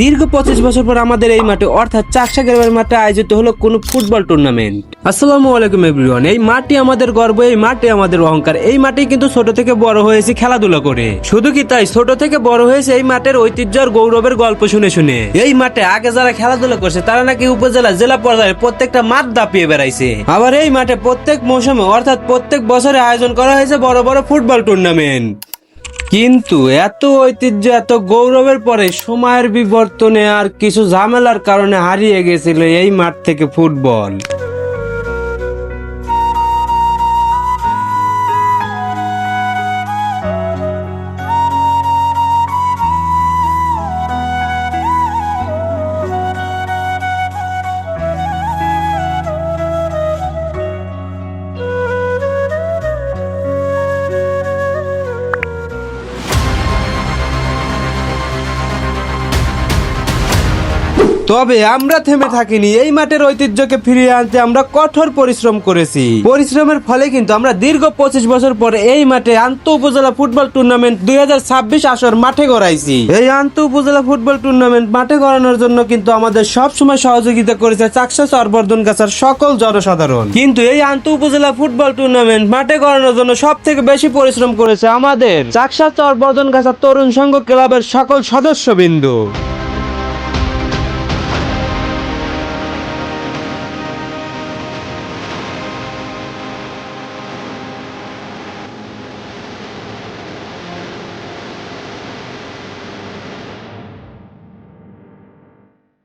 দীর্ঘ 25 বছর পর আমাদের এই মাঠে অর্থাৎ চাকসা গ্রামের মাঠে আয়োজিত হলো কোন ফুটবল টুর্নামেন্ট। আসসালামু আলাইকুম এভরিওয়ান। এই মাঠটি আমাদের গর্ব, এই মাঠে আমাদের অহংকার। এই মাঠে কিন্তু ছোট থেকে বড় হয়েছি খেলাধুলা করে। শুধু কি তাই, ছোট থেকে বড় হয়েছে এই মাঠের ঐতিহ্য আর গৌরবের গল্প শুনে শুনে। এই মাঠে আগে যারা খেলাধুলা করছে তারা নাকি উপজেলা জেলা পর্যায়ে প্রত্যেকটা মাঠ দাপিয়ে বেড়াইছে। আবার এই মাঠে প্রত্যেক মৌসুমে অর্থাৎ প্রত্যেক বছরে আয়োজন করা হয়েছে বড় বড় ফুটবল টুর্নামেন্ট। কিন্তু এত ঐতিহ্য, এত গৌরবের পরে সময়ের বিবর্তনে আর কিছু ঝামেলার কারণে হারিয়ে গেছিল এই মাঠ থেকে ফুটবল। তবে আমরা থেমে থাকিনি। এই মাঠের ঐতিহ্যকে ফিরিয়ে আনতে আমরা কঠোর পরিশ্রম করেছি। পরিশ্রমের ফলে কিন্তু আমরা দীর্ঘ 25 বছর পরে এই মাঠে আন্তঃ উপজেলা ফুটবল টুর্নামেন্ট 2026 আসর মাঠে গড়াইছি। এই আন্তঃ উপজেলা ফুটবল টুর্নামেন্ট মাঠে গড়ানোর জন্য কিন্তু আমাদের সব সময় সহযোগিতা করেছে চাকসা চরবর্ধনগাছার সকল জনসাধারণ। কিন্তু এই আন্তঃ উপজেলা ফুটবল টুর্নামেন্ট মাঠে গড়ানোর জন্য সব থেকে বেশি পরিশ্রম করেছে আমাদের চাকসা চরবর্ধনগাছার তরুণ সংঘ ক্লাবের সকল সদস্যবৃন্দ।